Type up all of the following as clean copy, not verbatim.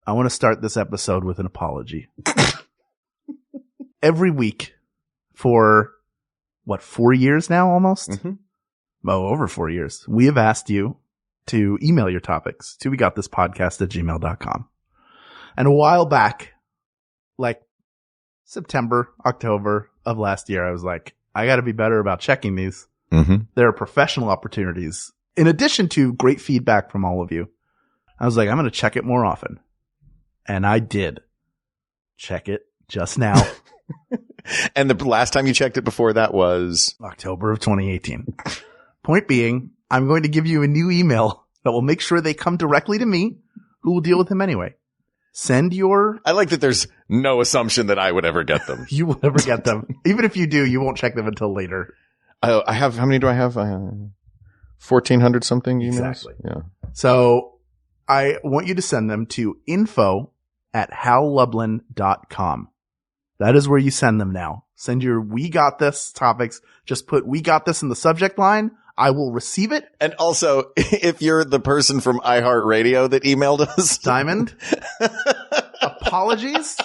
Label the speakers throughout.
Speaker 1: I want to start this episode with an apology. Every week for, 4 years now almost? Mm-hmm. Oh, over 4 years. We have asked you to email your topics to wegotThisPodcast@gmail.com. And a while back, like September, October of last year, I was like, I got to be better about checking these. Mm-hmm. There are professional opportunities. In addition to great feedback from all of you, I was like, I'm going to check it more often. And I did check it just now.
Speaker 2: And the last time you checked it before that was?
Speaker 1: October of 2018. Point being, I'm going to give you a new email that will make sure they come directly to me, who will deal with them anyway. Send your...
Speaker 2: I like that there's no assumption that I would ever get them.
Speaker 1: You will never get them. Even if you do, you won't check them until later.
Speaker 2: I have, how many do I have? 1,400 something emails?
Speaker 1: Exactly.
Speaker 2: Yeah.
Speaker 1: So I want you to send them to info@hallublin.com. That is where you send them now. Send your We Got This topics. Just put We Got This in the subject line. I will receive it.
Speaker 2: And also, if you're the person from iHeartRadio that emailed us.
Speaker 1: Diamond. Apologies.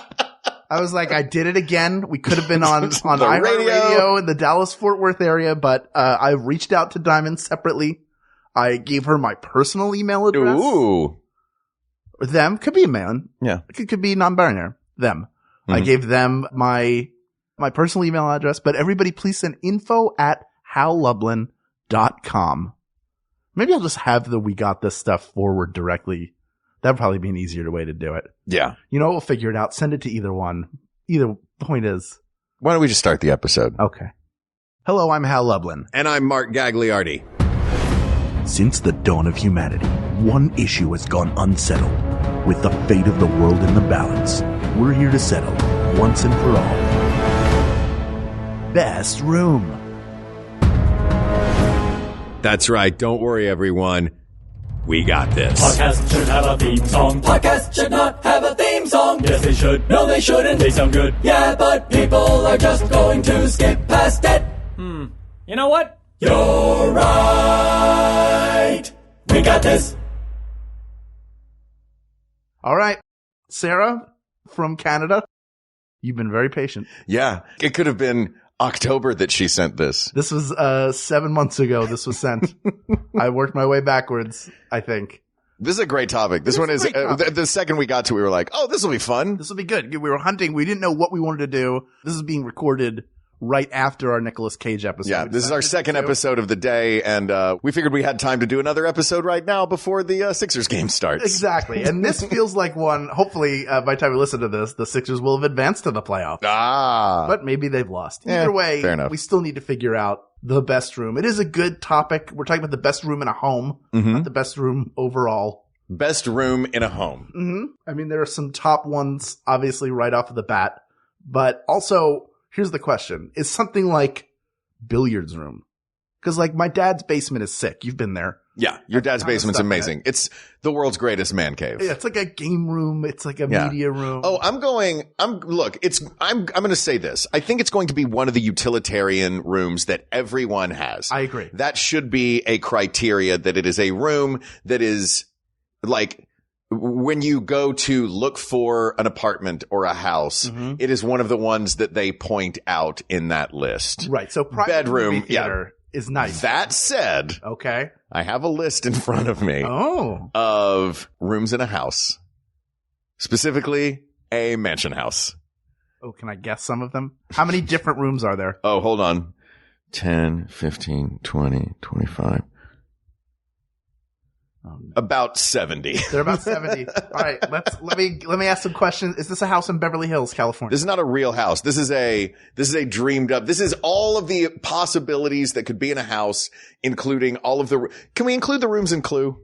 Speaker 1: I was like, I did it again. We could have been on iHeartRadio in the Dallas-Fort Worth area, but I reached out to Diamond separately. I gave her my personal email address.
Speaker 2: Ooh.
Speaker 1: Or them. Could be a man.
Speaker 2: Yeah.
Speaker 1: It could be non-binary. Them. Mm-hmm. I gave them my personal email address, but everybody please send info@hallublin.com. Maybe I'll just have the We Got This stuff forward directly. That'd probably be an easier way to do it.
Speaker 2: Yeah.
Speaker 1: You know, we'll figure it out. Send it to either one. Either point is.
Speaker 2: Why don't we just start the episode?
Speaker 1: Okay. Hello, I'm Hal Lublin.
Speaker 3: And I'm Mark Gagliardi.
Speaker 1: Since the dawn of humanity, one issue has gone unsettled. With the fate of the world in the balance, we're here to settle, once and for all. Best room.
Speaker 3: That's right. Don't worry, everyone. We got this.
Speaker 4: Podcast should have a theme song. Podcast should not have a theme song. Yes, they should. No, they shouldn't. They sound good. Yeah, but people are just going to skip past it. You know what? You're right. We got this.
Speaker 1: All right. Sarah from Canada, you've been very patient.
Speaker 2: Yeah. It could have been October that she sent this.
Speaker 1: This was 7 months ago this was sent. I worked my way backwards, I think.
Speaker 2: This is a great topic. This one is the second we got to, we were like, oh, this will be fun.
Speaker 1: This will be good. We were hunting. We didn't know what we wanted to do. This is being recorded right after our Nicolas Cage episode.
Speaker 2: Yeah, this is our second episode of the day, and we figured we had time to do another episode right now before the Sixers game starts.
Speaker 1: Exactly. And this feels like one, hopefully, by the time we listen to this, the Sixers will have advanced to the playoffs.
Speaker 2: But
Speaker 1: maybe they've lost. Either way,
Speaker 2: fair enough.
Speaker 1: We still need to figure out the best room. It is a good topic. We're talking about the best room in a home, not the best room overall.
Speaker 2: Best room in a home.
Speaker 1: Mm-hmm. I mean, there are some top ones, obviously, right off of the bat. But also, here's the question. Is something like billiards room? Because, like, my dad's basement is sick. You've been there.
Speaker 2: Yeah, your dad's basement's amazing. It's the world's greatest man cave.
Speaker 1: Yeah, it's like a game room. It's like a media room.
Speaker 2: Oh, I'm going to say this. I think it's going to be one of the utilitarian rooms that everyone has.
Speaker 1: I agree.
Speaker 2: That should be a criteria, that it is a room that is like, when you go to look for an apartment or a house, it is one of the ones that they point out in that list.
Speaker 1: Right. So
Speaker 2: bedroom
Speaker 1: theater is nice.
Speaker 2: That said,
Speaker 1: okay,
Speaker 2: I have a list in front of me of rooms in a house, specifically a mansion house.
Speaker 1: Oh, can I guess some of them? How many different rooms are there?
Speaker 2: Oh, hold on. 10, 15, 20, 25. About 70.
Speaker 1: They're about 70. All right, let me ask some questions. Is this a house in Beverly Hills, California?
Speaker 2: This is not a real house. This is a dreamed up. This is all of the possibilities that could be in a house, including all of the. Can we include the rooms in Clue?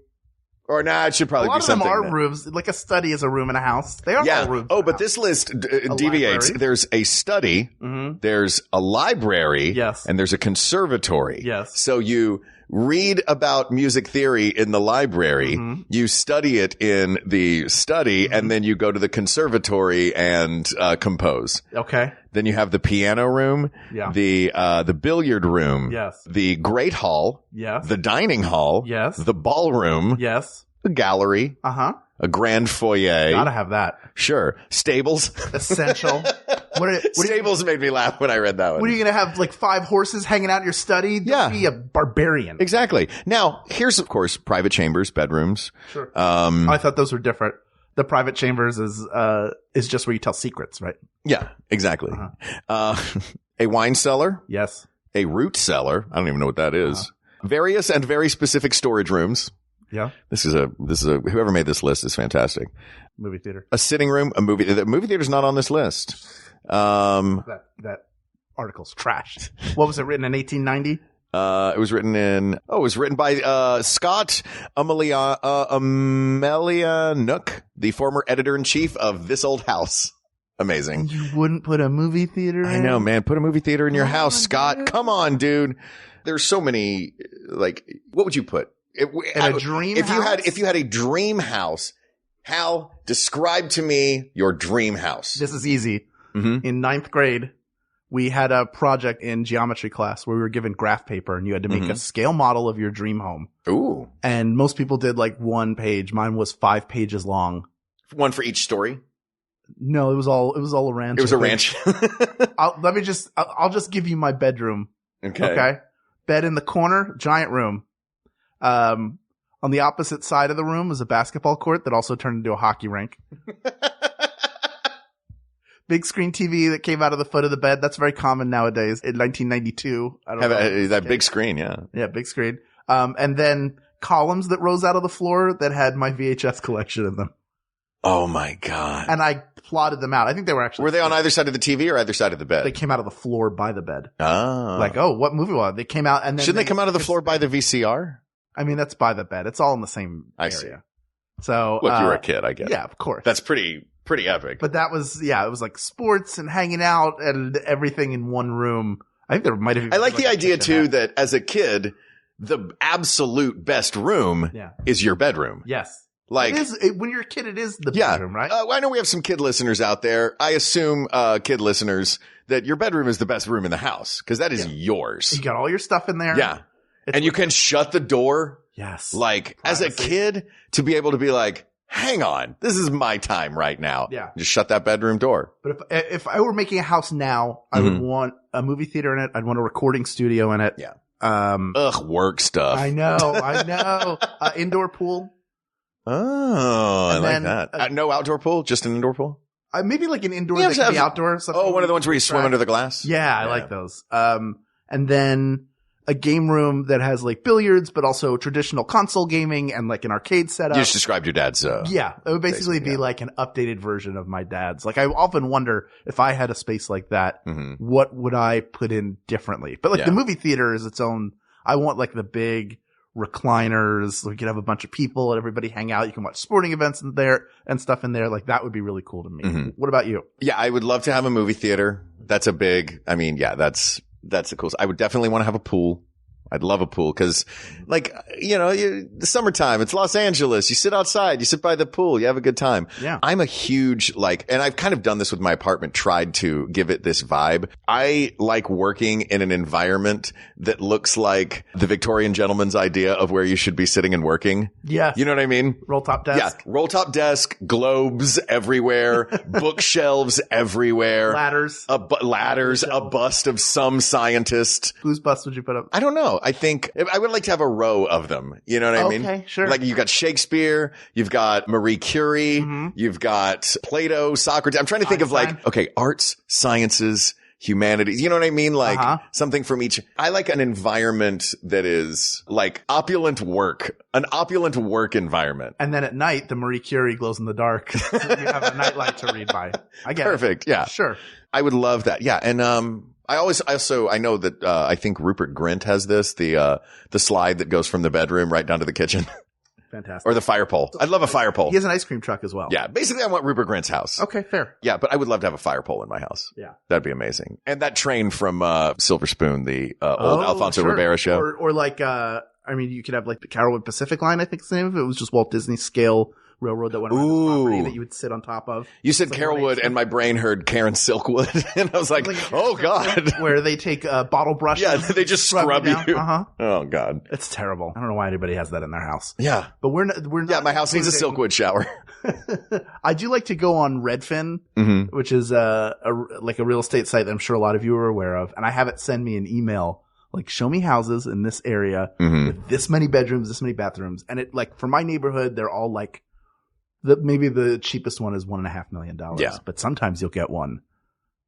Speaker 2: Or it should probably be something.
Speaker 1: A lot of them are rooms. Like a study is a room in a house. They are all rooms.
Speaker 2: Oh, but this list deviates.
Speaker 1: Library.
Speaker 2: There's a study. There's a library.
Speaker 1: Yes.
Speaker 2: And there's a conservatory.
Speaker 1: Yes.
Speaker 2: So you read about music theory in the library. You study it in the study, and then you go to the conservatory and compose.
Speaker 1: Okay.
Speaker 2: Then you have the piano room.
Speaker 1: Yeah.
Speaker 2: The billiard room.
Speaker 1: Yes.
Speaker 2: The great hall.
Speaker 1: Yes.
Speaker 2: The dining hall.
Speaker 1: Yes.
Speaker 2: The ballroom.
Speaker 1: Yes.
Speaker 2: a gallery, a grand foyer.
Speaker 1: Gotta have that.
Speaker 2: Sure. Stables.
Speaker 1: Essential.
Speaker 2: Stables made me laugh when I read that one.
Speaker 1: What are you going to have, like 5 horses hanging out in your study? Don't be a barbarian.
Speaker 2: Exactly. Now, here's, of course, private chambers, bedrooms.
Speaker 1: Sure. I thought those were different. The private chambers is just where you tell secrets, right?
Speaker 2: Yeah, exactly. A wine cellar.
Speaker 1: Yes.
Speaker 2: A root cellar. I don't even know what that is. Various and very specific storage rooms.
Speaker 1: Yeah.
Speaker 2: This is a whoever made this list is fantastic.
Speaker 1: Movie theater.
Speaker 2: A sitting room, the movie theater's not on this list.
Speaker 1: That article's trashed. What was it, written in 1890?
Speaker 2: It was written by Scott Amelia Nook, the former editor-in-chief of This Old House. Amazing.
Speaker 1: You wouldn't put a movie theater in?
Speaker 2: I know, man. Put a movie theater in your house, Scott. Dude. Come on, dude. There's so many, like, what would you put?
Speaker 1: A dream house?
Speaker 2: If you had a dream house, Hal, describe to me your dream house.
Speaker 1: This is easy. In 9th grade, we had a project in geometry class where we were given graph paper and you had to make a scale model of your dream home.
Speaker 2: Ooh. And
Speaker 1: most people did like 1 page. Mine was 5 pages long.
Speaker 2: One for each story?
Speaker 1: No, it was all a ranch.
Speaker 2: It was a ranch.
Speaker 1: I'll just give you my bedroom. Okay. Bed in the corner, giant room. On the opposite side of the room was a basketball court that also turned into a hockey rink. Big screen TV that came out of the foot of the bed. That's very common nowadays. In 1992, I don't know.
Speaker 2: That big screen, yeah.
Speaker 1: Yeah, big screen. And then columns that rose out of the floor that had my VHS collection in them.
Speaker 2: Oh my God.
Speaker 1: And I plotted them out. I think they were actually.
Speaker 2: Were they on either side of the TV or either side of the bed?
Speaker 1: They came out of the floor by the bed.
Speaker 2: Oh.
Speaker 1: Like, what movie was it? They came out and then.
Speaker 2: Shouldn't they come out of the floor by the VCR?
Speaker 1: I mean, that's by the bed. It's all in the same area.
Speaker 2: See.
Speaker 1: So.
Speaker 2: Look, you were a kid, I guess.
Speaker 1: Yeah, of course.
Speaker 2: That's pretty epic.
Speaker 1: But that was, it was like sports and hanging out and everything in one room. I think there might have.
Speaker 2: I like the idea too that as a kid, the absolute best room is your bedroom.
Speaker 1: Yes.
Speaker 2: Like
Speaker 1: when you're a kid, it is the bedroom, right?
Speaker 2: I know we have some kid listeners out there. I assume, kid listeners, that your bedroom is the best room in the house because that is yours.
Speaker 1: You got all your stuff in there.
Speaker 2: Yeah. And you can shut the door.
Speaker 1: Yes.
Speaker 2: Like as a kid to be able to be like, hang on, this is my time right now.
Speaker 1: Yeah.
Speaker 2: Just shut that bedroom door.
Speaker 1: But if I were making a house now, I would want a movie theater in it. I'd want a recording studio in it.
Speaker 2: Yeah. Work stuff.
Speaker 1: I know. Indoor pool.
Speaker 2: Oh, I like that. No outdoor pool, just an indoor pool?
Speaker 1: Maybe like an indoor that can be outdoor.
Speaker 2: One of the ones where you swim under the glass?
Speaker 1: Yeah, I like those. And then a game room that has like billiards, but also traditional console gaming and like an arcade setup.
Speaker 2: You just described your dad's.
Speaker 1: Yeah, it would basically be like an updated version of my dad's. Like I often wonder if I had a space like that, what would I put in differently? But like the movie theater is its own. I want like the big recliners. We could have a bunch of people and everybody hang out. You can watch sporting events in there and stuff in there. Like that would be really cool to me. What about you? Yeah,
Speaker 2: I would love to have a movie theater. That's a big. I mean, that's the coolest. I would definitely want to have a pool. I'd love a pool because, like, the summertime, it's Los Angeles. You sit outside, you sit by the pool, you have a good time.
Speaker 1: Yeah.
Speaker 2: I'm a huge, and I've kind of done this with my apartment, tried to give it this vibe. I like working in an environment that looks like the Victorian gentleman's idea of where you should be sitting and working.
Speaker 1: Yes.
Speaker 2: You know what I mean?
Speaker 1: Roll top desk.
Speaker 2: Yeah. Roll top desk, globes everywhere, bookshelves everywhere.
Speaker 1: Ladders.
Speaker 2: A bust of some scientist.
Speaker 1: Whose bust would you put up?
Speaker 2: I don't know. I think I would like to have a row of them. You know what I mean?
Speaker 1: Okay, sure.
Speaker 2: Like you've got Shakespeare, you've got Marie Curie, you've got Plato, Socrates. I'm trying to think of arts, sciences, humanities. You know what I mean? Like something from each. I like an environment that is like an opulent work environment.
Speaker 1: And then at night, the Marie Curie glows in the dark. So you have a nightlight to read by. I get
Speaker 2: Perfect.
Speaker 1: it.
Speaker 2: Yeah.
Speaker 1: Sure.
Speaker 2: I would love that. Yeah. And, I know that, I think Rupert Grint has this, the slide that goes from the bedroom right down to the kitchen.
Speaker 1: Fantastic.
Speaker 2: Or the fire pole. I'd love a fire pole.
Speaker 1: He has an ice cream truck as well.
Speaker 2: Yeah. Basically, I want Rupert Grint's house.
Speaker 1: Okay, fair.
Speaker 2: Yeah, but I would love to have a fire pole in my house.
Speaker 1: Yeah.
Speaker 2: That'd be amazing. And that train from, Silver Spoon, the, old Alfonso Rivera show.
Speaker 1: Or like, you could have like the Carolwood Pacific Line, I think it's the name of it. It was just Walt Disney scale railroad that went around the property that you would sit on top of.
Speaker 2: You said Carolwood, and my brain heard Karen Silkwood, and I was like oh God.
Speaker 1: Where they take a bottle brush.
Speaker 2: Yeah, they just scrub you.
Speaker 1: Uh-huh.
Speaker 2: Oh God.
Speaker 1: It's terrible. I don't know why anybody has that in their house.
Speaker 2: Yeah.
Speaker 1: But we're not.
Speaker 2: Yeah, my house needs a Silkwood shower.
Speaker 1: I do like to go on Redfin, which is like a real estate site that I'm sure a lot of you are aware of, and I have it send me an email like, show me houses in this area with this many bedrooms, this many bathrooms, and it like for my neighborhood, they're all like maybe the cheapest one is $1.5 million. Yeah, but sometimes you'll get one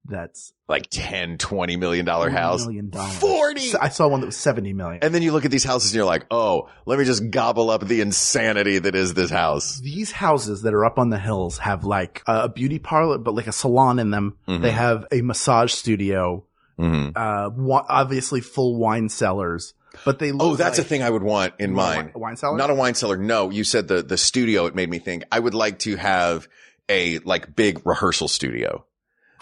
Speaker 1: that's
Speaker 2: like $10-20 million house.
Speaker 1: $40 million.
Speaker 2: 40.
Speaker 1: I saw one that was $70 million.
Speaker 2: And then you look at these houses and you're like, oh, let me just gobble up the insanity that is this house.
Speaker 1: These houses that are up on the hills have like a beauty parlor, but like a salon in them. They have a massage studio, obviously full wine cellars. But they look
Speaker 2: that's a thing I would want in mine.
Speaker 1: A wine cellar?
Speaker 2: Not a wine cellar. No, you said the studio. It made me think I would like to have a like big rehearsal studio.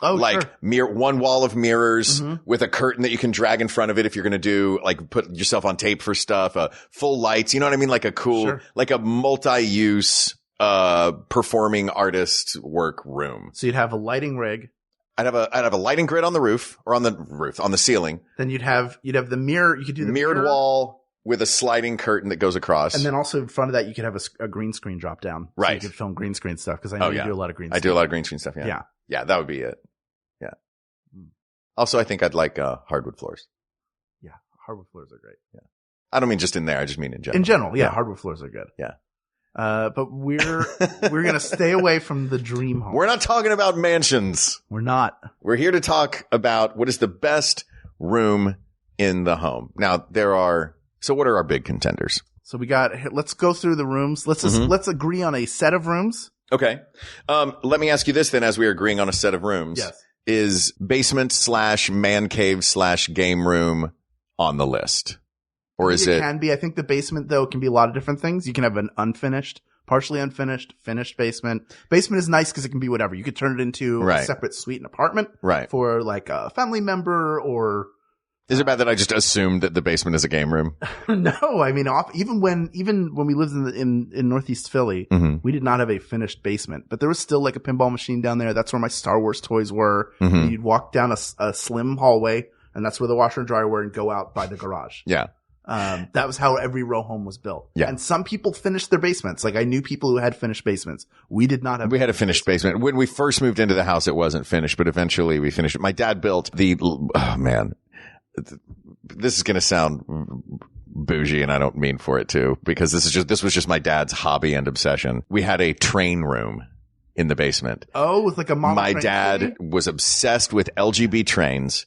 Speaker 1: Oh,
Speaker 2: like
Speaker 1: sure.
Speaker 2: One wall of mirrors with a curtain that you can drag in front of it if you're going to do like put yourself on tape for stuff, full lights. You know what I mean? Like a cool, like a multi-use, performing artist work room.
Speaker 1: So you'd have a lighting rig.
Speaker 2: I'd have a lighting grid on the roof or on the ceiling.
Speaker 1: Then you'd have the mirror. You could do the
Speaker 2: mirrored wall with a sliding curtain that goes across.
Speaker 1: And then also in front of that, you could have a green screen drop down. So
Speaker 2: right.
Speaker 1: you could film green screen stuff because I know you do a lot of green stuff.
Speaker 2: I do a lot of green screen stuff. Yeah. Yeah, that would be it. Yeah. Also, I think I'd like hardwood floors.
Speaker 1: Yeah, hardwood floors are great.
Speaker 2: Yeah. I don't mean just in there. I just mean in general.
Speaker 1: In general, yeah. Hardwood floors are good.
Speaker 2: Yeah.
Speaker 1: But we're going to stay away from the dream home.
Speaker 2: We're not talking about mansions.
Speaker 1: We're not.
Speaker 2: We're here to talk about what is the best room in the home. Now, so what are our big contenders?
Speaker 1: So let's go through the rooms. Let's agree on a set of rooms.
Speaker 2: Okay. Let me ask you this then, as we are agreeing on a set of rooms.
Speaker 1: Yes.
Speaker 2: Is basement / man cave / game room on the list? Or is it?
Speaker 1: It can be. I think the basement, though, can be a lot of different things. You can have an unfinished, partially unfinished, finished basement. Basement is nice because it can be whatever. You could turn it into a separate suite and apartment.
Speaker 2: Right.
Speaker 1: For like a family member or.
Speaker 2: Is it bad that I just assumed that the basement is a game room?
Speaker 1: No, I mean, even when we lived in Northeast Philly, we did not have a finished basement, but there was still like a pinball machine down there. That's where my Star Wars toys were. You'd walk down a slim hallway, and that's where the washer and dryer were, and go out by the garage.
Speaker 2: Yeah.
Speaker 1: That was how every row home was built.
Speaker 2: Yeah.
Speaker 1: And some people finished their basements. Like I knew people who had finished basements. We did not have.
Speaker 2: We had a finished basement. When we first moved into the house, it wasn't finished, but eventually we finished it. My dad built this is going to sound bougie, and I don't mean for it to, because this was just my dad's hobby and obsession. We had a train room in the basement.
Speaker 1: Oh, with like a model
Speaker 2: My
Speaker 1: train
Speaker 2: dad
Speaker 1: company?
Speaker 2: was obsessed with LGB trains,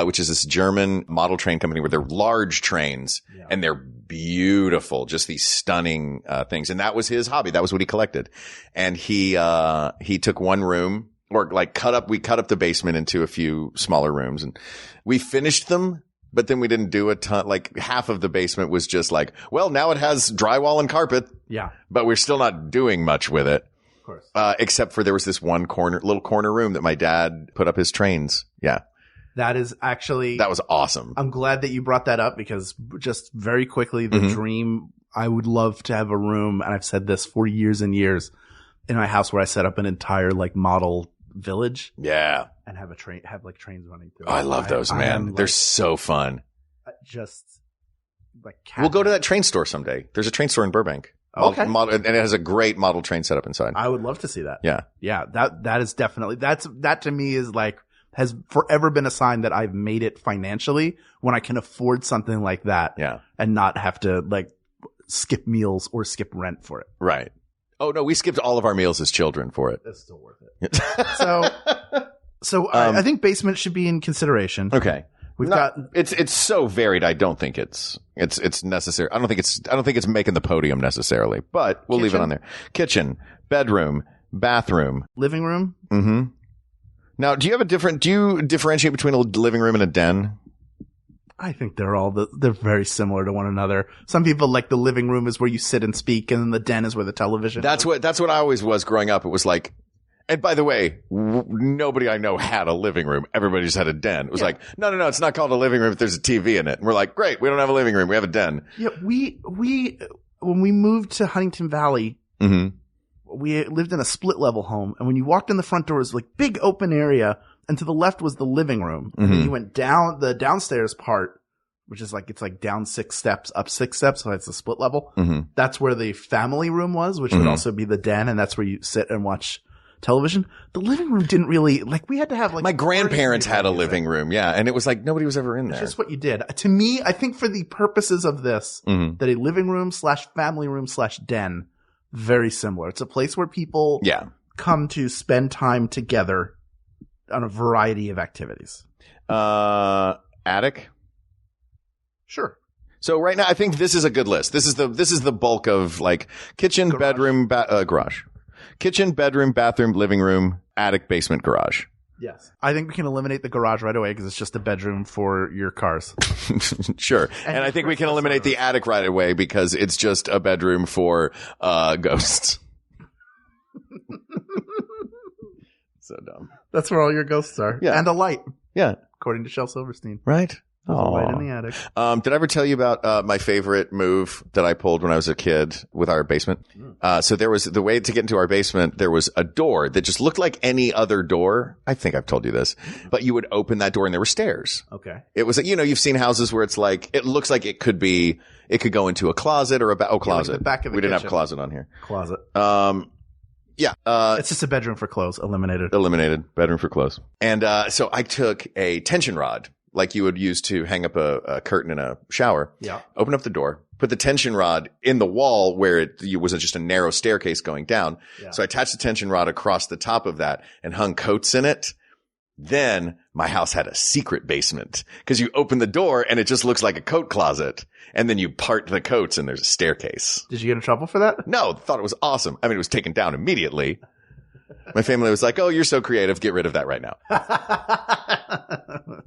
Speaker 2: which is this German model train company where they're large trains and they're beautiful, just these stunning things. And that was his hobby. That was what he collected. And he took one room. Or we cut up the basement into a few smaller rooms, and we finished them, but then we didn't do a ton. Like half of the basement was just like, well, now it has drywall and carpet.
Speaker 1: Yeah.
Speaker 2: But we're still not doing much with it.
Speaker 1: Of course.
Speaker 2: Except for there was this one little corner room that my dad put up his trains. Yeah.
Speaker 1: That was
Speaker 2: awesome.
Speaker 1: I'm glad that you brought that up because just very quickly, the dream, I would love to have a room. And I've said this for years and years in my house where I set up an entire like model village.
Speaker 2: Yeah.
Speaker 1: And have trains running through.
Speaker 2: I love those, man. They're so fun.
Speaker 1: Just like
Speaker 2: we'll go to that train store someday. There's a train store in Burbank.
Speaker 1: Okay.
Speaker 2: And it has a great model train set up inside.
Speaker 1: I would love to see that.
Speaker 2: Yeah.
Speaker 1: Yeah. That is definitely, that to me is like, has forever been a sign that I've made it financially when I can afford something like that.
Speaker 2: Yeah.
Speaker 1: And not have to like skip meals or skip rent for it.
Speaker 2: Right. Oh no, we skipped all of our meals as children for it.
Speaker 1: It's still worth it. So I think basement should be in consideration.
Speaker 2: Okay. It's so varied. I don't think it's necessary. I don't think it's making the podium necessarily, but we'll leave it on there. Kitchen, bedroom, bathroom,
Speaker 1: living room.
Speaker 2: Mm-hmm. Now, do you differentiate between a living room and a den?
Speaker 1: I think they're very similar to one another. Some people like the living room is where you sit and speak, and then the den is where the television is.
Speaker 2: That's what I always was growing up. It was like, and by the way, nobody I know had a living room. Everybody just had a den. It was like, no, it's not called a living room if there's a TV in it. And we're like, great, we don't have a living room. We have a den.
Speaker 1: Yeah, we when we moved to Huntington Valley, we lived in a split level home, and when you walked in the front door, it was like big open area, and to the left was the living room. And then you went down the downstairs part, which is like, it's like down 6 steps, up 6 steps. So it's a split level. That's where the family room was, which would also be the den. And that's where you sit and watch television. The living room didn't really, like, we had to have like.
Speaker 2: My grandparents had a living room. Yeah. And it was like nobody was ever in there.
Speaker 1: It's just what you did. To me, I think for the purposes of this, that a living room / family room / den, very similar. It's a place where people come to spend time together on a variety of activities.
Speaker 2: Attic?
Speaker 1: Sure.
Speaker 2: So right now, I think this is a good list. This is the bulk of like kitchen, bedroom, garage, kitchen, bedroom, bathroom, living room, attic, basement, garage.
Speaker 1: Yes. I think we can eliminate the garage right away because it's just a bedroom for your cars.
Speaker 2: Sure. And I think we can eliminate the attic right away because it's just a bedroom for ghosts. So dumb.
Speaker 1: That's where all your ghosts are.
Speaker 2: Yeah.
Speaker 1: And a light.
Speaker 2: Yeah.
Speaker 1: According to Shel Silverstein.
Speaker 2: Right.
Speaker 1: There's a light in the attic.
Speaker 2: Did I ever tell you about my favorite move that I pulled when I was a kid with our basement? So there was the way to get into our basement. There was a door that just looked like any other door. I think I've told you this, but you would open that door and there were stairs.
Speaker 1: Okay.
Speaker 2: It was, you've seen houses where it's like, it looks like it could go into a closet or closet.
Speaker 1: Like the back of the
Speaker 2: we didn't
Speaker 1: kitchen.
Speaker 2: have closet on here.
Speaker 1: Closet.
Speaker 2: Yeah.
Speaker 1: It's just a bedroom for clothes. Eliminated.
Speaker 2: Bedroom for clothes. And, so I took a tension rod, like you would use to hang up a curtain in a shower.
Speaker 1: Yeah.
Speaker 2: Open up the door, put the tension rod in the wall where it was just a narrow staircase going down. Yeah. So I attached the tension rod across the top of that and hung coats in it. Then my house had a secret basement because you open the door and it just looks like a coat closet. And then you part the coats and there's a staircase.
Speaker 1: Did you get in trouble for that?
Speaker 2: No, thought it was awesome. I mean, it was taken down immediately. My family was like, "Oh, you're so creative. Get rid of that right now."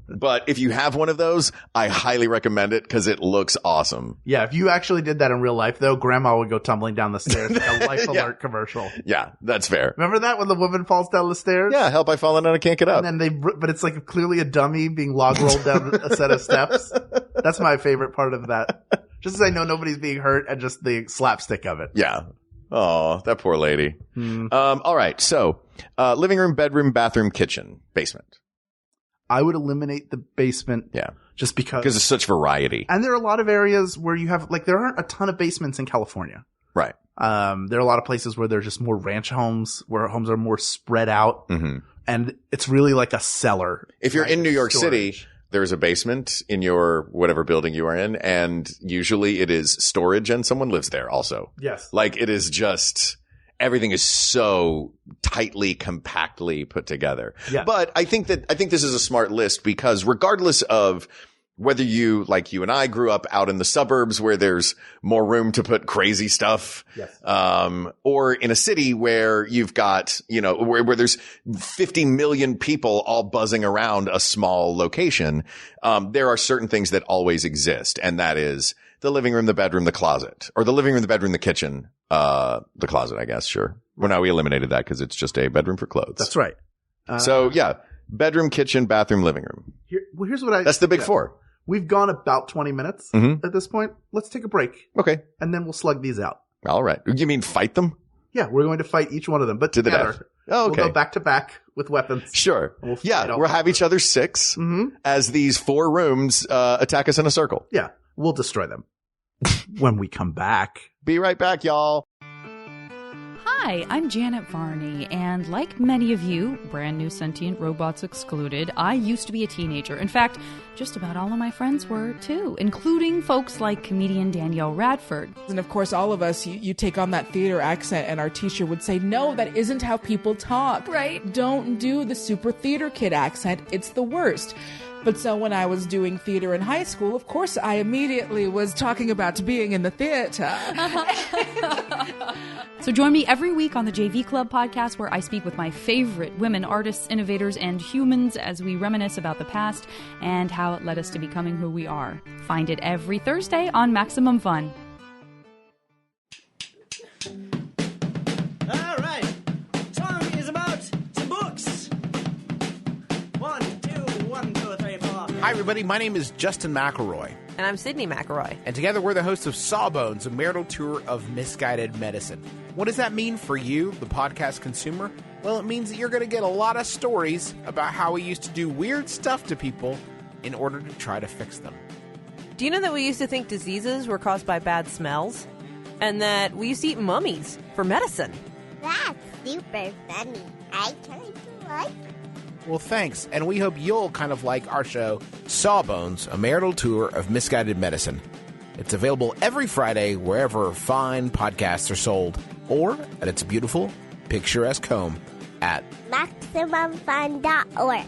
Speaker 2: But if you have one of those, I highly recommend it because it looks awesome.
Speaker 1: Yeah, if you actually did that in real life, though, Grandma would go tumbling down the stairs like a Life Alert commercial.
Speaker 2: Yeah, that's fair.
Speaker 1: Remember that when the woman falls down the stairs?
Speaker 2: Yeah, help! I fallen down. I can't get up.
Speaker 1: And then but it's like clearly a dummy being log rolled down a set of steps. That's my favorite part of that. Just as I know nobody's being hurt and just the slapstick of it.
Speaker 2: Yeah. Oh, that poor lady. All right. So, living room, bedroom, bathroom, kitchen, basement.
Speaker 1: I would eliminate the basement.
Speaker 2: Yeah.
Speaker 1: Just because
Speaker 2: there's such variety.
Speaker 1: And there are a lot of areas where you have, like, there aren't a ton of basements in California.
Speaker 2: Right.
Speaker 1: There are a lot of places where there's just more ranch homes, where homes are more spread out. And it's really like a cellar.
Speaker 2: If you're in New York City, there's a basement in your whatever building you are in, and usually it is storage and someone lives there also.
Speaker 1: Yes.
Speaker 2: Like it is just, everything is so tightly, compactly put together.
Speaker 1: Yeah.
Speaker 2: But I think this is a smart list because regardless of whether you, like you and I, grew up out in the suburbs where there's more room to put crazy stuff,
Speaker 1: yes.
Speaker 2: Or in a city where you've got, where there's 50 million people all buzzing around a small location, there are certain things that always exist. And that is the living room, the bedroom, the closet, or the living room, the bedroom, the kitchen, the closet, I guess. Sure. Well, now we eliminated that because it's just a bedroom for clothes.
Speaker 1: That's right.
Speaker 2: So yeah, bedroom, kitchen, bathroom, living room.
Speaker 1: Here's what
Speaker 2: that's the big four.
Speaker 1: We've gone about 20 minutes at this point. Let's take a break.
Speaker 2: Okay.
Speaker 1: And then we'll slug these out.
Speaker 2: All right. You mean fight them?
Speaker 1: Yeah, we're going to fight each one of them, but
Speaker 2: to
Speaker 1: together.
Speaker 2: The death. Oh, okay.
Speaker 1: We'll go back to back with weapons.
Speaker 2: Sure. We'll have each other 6 as these 4 rooms attack us in a circle.
Speaker 1: Yeah. We'll destroy them when we come back.
Speaker 2: Be right back, y'all.
Speaker 5: Hi, I'm Janet Varney, and like many of you, brand new sentient robots excluded, I used to be a teenager. In fact, just about all of my friends were, too, including folks like comedian Danielle Radford.
Speaker 6: And of course, all of us, you take on that theater accent, and our teacher would say, no, that isn't how people talk.
Speaker 5: Right.
Speaker 6: Don't do the super theater kid accent. It's the worst. But so when I was doing theater in high school, of course, I immediately was talking about being in the theater.
Speaker 5: So join me every week on the JV Club podcast, where I speak with my favorite women artists, innovators, and humans as we reminisce about the past and how it led us to becoming who we are. Find it every Thursday on Maximum Fun.
Speaker 7: All right. Song is about some books. 1, 2, 1, 2, 3, 4.
Speaker 8: Hi, everybody. My name is Justin McElroy. And I'm Sydney McElroy.
Speaker 9: And together we're the hosts of Sawbones, a marital tour of misguided medicine. What does that mean for you, the podcast consumer? Well, it means that you're going to get a lot of stories about how we used to do weird stuff to people in order to try to fix them.
Speaker 8: Do you know that we used to think diseases were caused by bad smells? And that we used to eat mummies for medicine?
Speaker 10: That's super funny. I kind of like it.
Speaker 9: Well, thanks, and we hope you'll kind of like our show, Sawbones, a marital tour of misguided medicine. It's available every Friday wherever fine podcasts are sold, or at its beautiful, picturesque home at
Speaker 10: MaximumFun.org.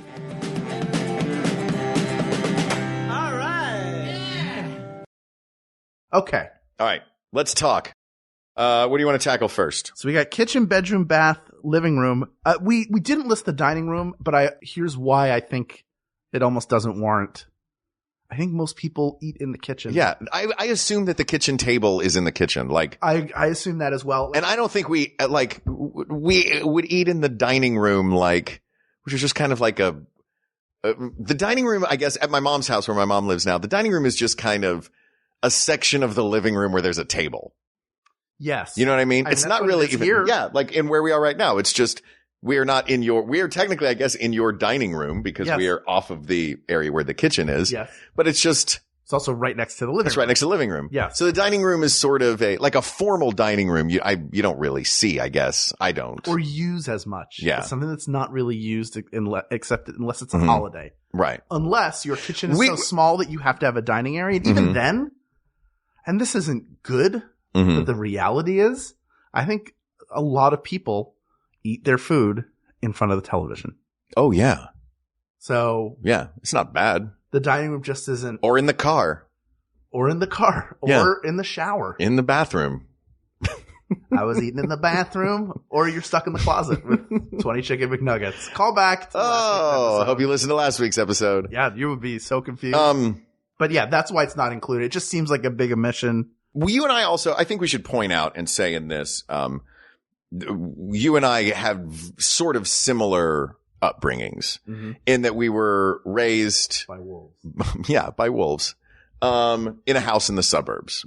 Speaker 7: All right.
Speaker 1: Okay.
Speaker 2: All right, let's talk. What do you want to tackle first?
Speaker 1: So we got kitchen, bedroom, bath, living room. We didn't list the dining room, but here's why I think it almost doesn't warrant. I think most people eat in the kitchen.
Speaker 2: Yeah, I assume that the kitchen table is in the kitchen. Like
Speaker 1: I assume that as well.
Speaker 2: And I don't think we would eat in the dining room, like, which is just kind of like the dining room, I guess, at my mom's house where my mom lives now. The dining room is just kind of a section of the living room where there's a table.
Speaker 1: Yes.
Speaker 2: You know what I mean? It's not really even
Speaker 1: here.
Speaker 2: Yeah, like in where we are right now. It's just we are technically, I guess, in your dining room because we are off of the area where the kitchen is.
Speaker 1: Yes.
Speaker 2: But it's
Speaker 1: also right next to the living room.
Speaker 2: It's right next to the living room.
Speaker 1: Yeah.
Speaker 2: So the dining room is sort of like a formal dining room. You don't really see, I guess. I don't.
Speaker 1: Or use as much.
Speaker 2: Yeah.
Speaker 1: It's something that's not really used except unless it's a holiday.
Speaker 2: Right.
Speaker 1: Unless your kitchen is so small that you have to have a dining area. And even then, and this isn't good, but the reality is, I think a lot of people eat their food in front of the television.
Speaker 2: Oh, yeah.
Speaker 1: So.
Speaker 2: Yeah, it's not bad.
Speaker 1: The dining room just isn't.
Speaker 2: Or in the car.
Speaker 1: Or in the car. Or in the shower.
Speaker 2: In the bathroom.
Speaker 1: I was eating in the bathroom. Or you're stuck in the closet with 20 chicken McNuggets. Call back to
Speaker 2: I hope you listened to last week's episode.
Speaker 1: Yeah, you would be so confused. But yeah, that's why it's not included. It just seems like a big omission.
Speaker 2: Well, you and I also, I think we should point out and say in this, you and I have sort of similar upbringings in that we were raised
Speaker 1: by wolves.
Speaker 2: Yeah, by wolves, in a house in the suburbs.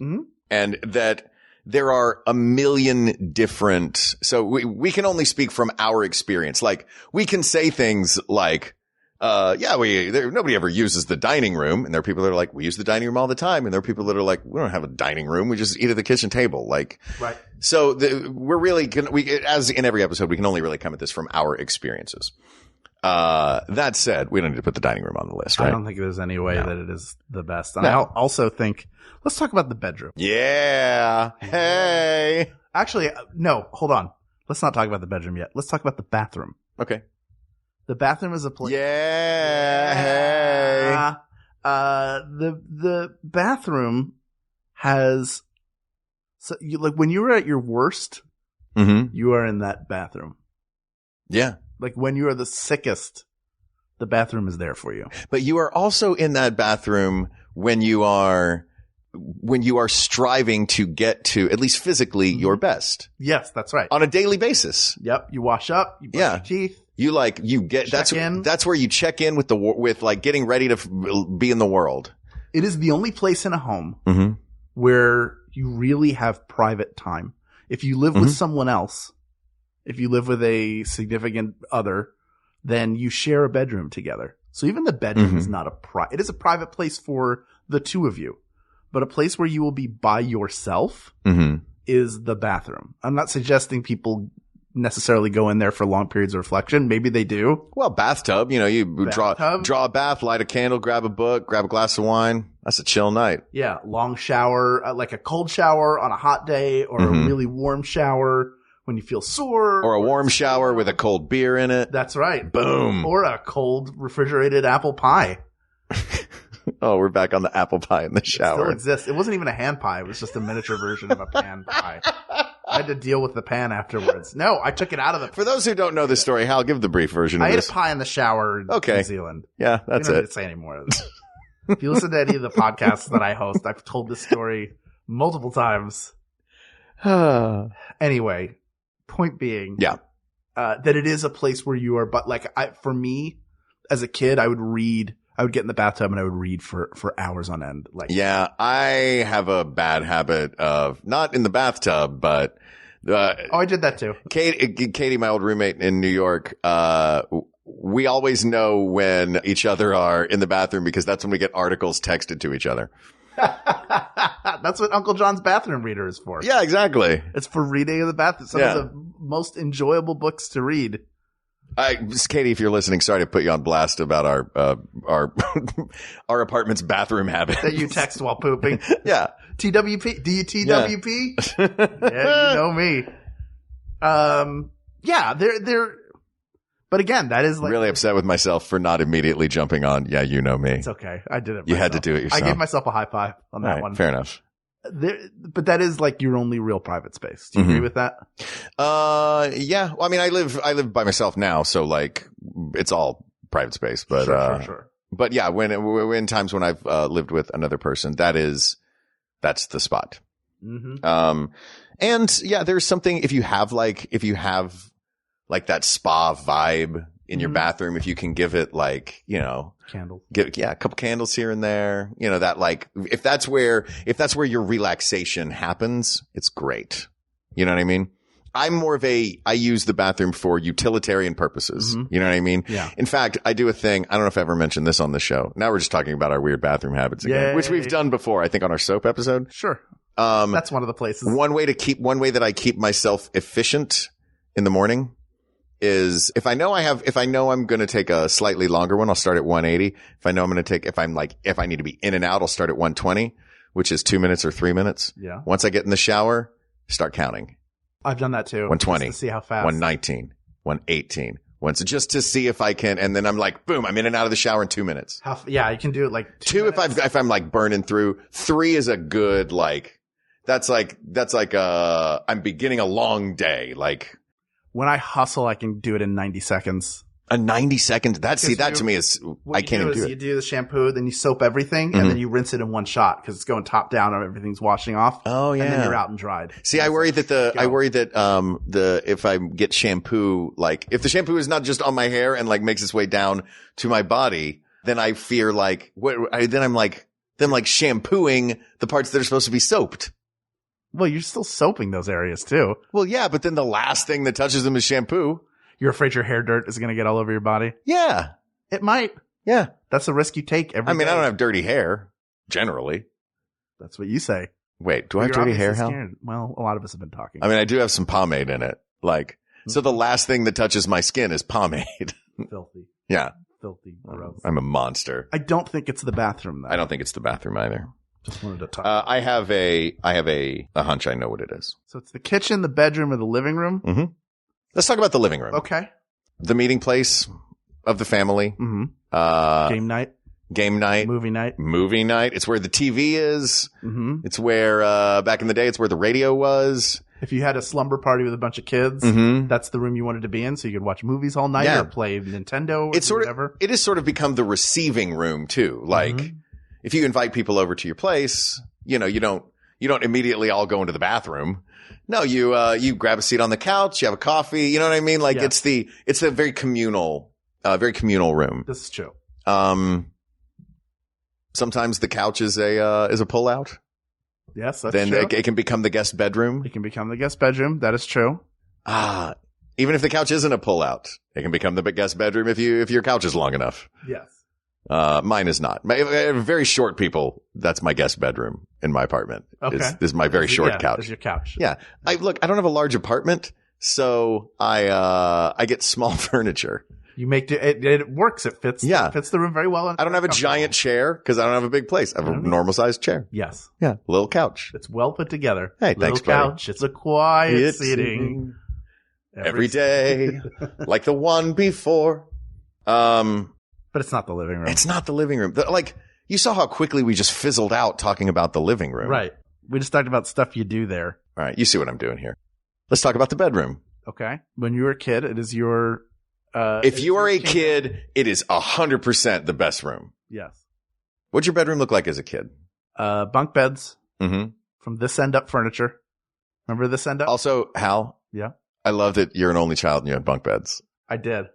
Speaker 2: And that there are a million different, so we can only speak from our experience. Like we can say things like, nobody ever uses the dining room. And there are people that are like, we use the dining room all the time. And there are people that are like, we don't have a dining room. We just eat at the kitchen table. Like,
Speaker 1: right.
Speaker 2: So we're really as in every episode, we can only really come at this from our experiences. That said, we don't need to put the dining room on the list, right?
Speaker 1: I don't think there's any way that it is the best. And I also think, let's talk about the bedroom.
Speaker 2: Yeah. Hey.
Speaker 1: Actually, no, hold on. Let's not talk about the bedroom yet. Let's talk about the bathroom.
Speaker 2: Okay.
Speaker 1: The bathroom is a place.
Speaker 2: Yeah. Hey.
Speaker 1: The bathroom has, so when you were at your worst, you are in that bathroom.
Speaker 2: Yeah.
Speaker 1: Like when you are the sickest, the bathroom is there for you.
Speaker 2: But you are also in that bathroom when you are striving to get to, at least physically, your best.
Speaker 1: Yes, that's right.
Speaker 2: On a daily basis.
Speaker 1: Yep. You wash up, you brush your teeth.
Speaker 2: That's where you check in with getting ready to be in the world.
Speaker 1: It is the only place in a home where you really have private time. If you live with someone else, if you live with a significant other, then you share a bedroom together. So even the bedroom is not it is a private place for the two of you, but a place where you will be by yourself is the bathroom. I'm not suggesting people necessarily go in there for long periods of reflection. Maybe they do.
Speaker 2: Well, bathtub, you draw a bath, light a candle, grab a book, grab a glass of wine. That's a chill night.
Speaker 1: Yeah. Long shower, like a cold shower on a hot day, or a really warm shower when you feel sore.
Speaker 2: Or a warm shower with a cold beer in it.
Speaker 1: That's right.
Speaker 2: Boom.
Speaker 1: Or a cold refrigerated apple pie.
Speaker 2: Oh, we're back on the apple pie in the shower.
Speaker 1: It still exists. It wasn't even a hand pie. It was just a miniature version of a pan pie. I had to deal with the pan afterwards. No, I took it out of the pan.
Speaker 2: For those who don't know this story, Hal, give the brief version of
Speaker 1: this. I ate a pie in the shower in New Zealand.
Speaker 2: Yeah, that's
Speaker 1: we don't
Speaker 2: it.
Speaker 1: Need to say any more of this. If you listen to any of the podcasts that I host, I've told this story multiple times. Anyway, point being, that it is a place where you are. But for me, as a kid, I would read I would get in the bathtub and I would read for hours on end. Like,
Speaker 2: yeah, I have a bad habit of not in the bathtub, but
Speaker 1: I did that too.
Speaker 2: Katie, my old roommate in New York, we always know when each other are in the bathroom because that's when we get articles texted to each other.
Speaker 1: That's what Uncle John's bathroom reader is for.
Speaker 2: Yeah, exactly.
Speaker 1: It's for reading in the bathroom. Some of the most enjoyable books to read.
Speaker 2: Katie, if you're listening, sorry to put you on blast about our our apartment's bathroom habit.
Speaker 1: That you text while pooping.
Speaker 2: Yeah.
Speaker 1: TWP? Do you TWP? Yeah, you know me. Yeah, they're, but again, that is like.
Speaker 2: Really upset with myself for not immediately jumping on. Yeah, you know me.
Speaker 1: It's okay. I did it.
Speaker 2: You had to do it yourself.
Speaker 1: I gave myself a high five on that one.
Speaker 2: Fair enough.
Speaker 1: But that is like your only real private space. Do you agree with that?
Speaker 2: Yeah. Well, I mean, I live by myself now, so like it's all private space, but,
Speaker 1: Sure.
Speaker 2: But yeah, when times when I've, lived with another person, that's the spot.
Speaker 1: Mm-hmm.
Speaker 2: And yeah, there's something, if you have like that spa vibe in your bathroom, if you can give it like,
Speaker 1: candles,
Speaker 2: a couple candles here and there, that like, if that's where your relaxation happens, it's great. You know what I mean? I'm more of I use the bathroom for utilitarian purposes.
Speaker 1: Mm-hmm.
Speaker 2: You know what I mean?
Speaker 1: Yeah.
Speaker 2: In fact, I do a thing. I don't know if I ever mentioned this on the show. Now we're just talking about our weird bathroom habits again,
Speaker 1: Yay.
Speaker 2: which we've done before, I think on our soap episode.
Speaker 1: Sure. That's one of the places.
Speaker 2: One way that I keep myself efficient in the morning is if I know I'm going to take a slightly longer one, I'll start at 180. If I know if I need to be in and out, I'll start at 120, which is 2 minutes or 3 minutes.
Speaker 1: Yeah.
Speaker 2: Once I get in the shower, start counting.
Speaker 1: I've done that too.
Speaker 2: 120.
Speaker 1: Just to see how fast.
Speaker 2: 119, 118. Just to see if I can, and then I'm like, boom, I'm in and out of the shower in 2 minutes.
Speaker 1: Yeah, you can do it like
Speaker 2: 2 if I'm like burning through. 3 is a good, like, that's like, I'm beginning a long day. Like,
Speaker 1: when I hustle, I can do it in 90 seconds.
Speaker 2: A 90 seconds? That to me is, I can't even do it.
Speaker 1: You do the shampoo, then you soap everything, and then you rinse it in one shot because it's going top down and everything's washing off.
Speaker 2: Oh, yeah.
Speaker 1: And then you're out and dried.
Speaker 2: See, I worry that if I get shampoo, like, if the shampoo is not just on my hair and like makes its way down to my body, then I fear like, I'm shampooing the parts that are supposed to be soaped.
Speaker 1: Well, you're still soaping those areas too.
Speaker 2: Well, yeah, but then the last thing that touches them is shampoo.
Speaker 1: You're afraid your hair dirt is going to get all over your body?
Speaker 2: Yeah.
Speaker 1: It might.
Speaker 2: Yeah.
Speaker 1: That's a risk you take every day.
Speaker 2: I don't have dirty hair, generally.
Speaker 1: That's what you say.
Speaker 2: Wait, do I have dirty hair, Hal?
Speaker 1: Well, a lot of us have been talking.
Speaker 2: I mean, I do have some pomade in it. Like, so the last thing that touches my skin is pomade.
Speaker 1: Filthy.
Speaker 2: Yeah.
Speaker 1: Filthy. Gross.
Speaker 2: I'm a monster.
Speaker 1: I don't think it's the bathroom, though.
Speaker 2: I don't think it's the bathroom either.
Speaker 1: Just wanted to talk.
Speaker 2: I have a hunch. I know what it is.
Speaker 1: So it's the kitchen, the bedroom, or the living room?
Speaker 2: Mm-hmm. Let's talk about the living room.
Speaker 1: Okay.
Speaker 2: The meeting place of the family.
Speaker 1: Mm-hmm. Game night. Movie night. It's where the TV is. Mm-hmm. It's where, back in the day, it's where the radio was. If you had a slumber party with a bunch of kids, that's the room you wanted to be in so you could watch movies all night or play Nintendo or whatever. It has sort of become the receiving room too. Like, if you invite people over to your place, you don't immediately all go into the bathroom. No, you grab a seat on the couch, you have a coffee, you know what I mean? Like it's a very communal room. This is true. Sometimes the couch is a pull-out. Yes, that's true. Then it can become the guest bedroom. It can become the guest bedroom. That is true. Even if the couch isn't a pull-out, it can become the guest bedroom if your couch is long enough. Yes. Mine is not. Very short people, that's my guest bedroom in my apartment. Okay. This is my very short couch. This is your couch. Yeah. I don't have a large apartment, so I get small furniture. You make it works. It fits. Yeah. It fits the room very well. I don't have a giant chair because I don't have a big place. I have a normal sized chair. Yes. Yeah. Little couch. It's well put together. Hey, thanks, buddy. Little couch. It's a quiet seating. Every day. Like the one before. But it's not the living room. It's not the living room. Like, you saw how quickly we just fizzled out talking about the living room. Right. We just talked about stuff you do there. All right. You see what I'm doing here. Let's talk about the bedroom. Okay. When you were a kid, it is your... if you are a kid, it is 100% the best room. Yes. What'd your bedroom look like as a kid? Bunk beds. Mm-hmm. From this end up furniture. Remember this end up? Also, Hal? Yeah. I love that you're an only child and you had bunk beds. I did.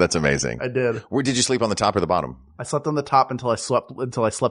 Speaker 2: That's amazing.
Speaker 1: I did.
Speaker 2: Where did you sleep, on the top or the bottom?
Speaker 1: I slept on the top until I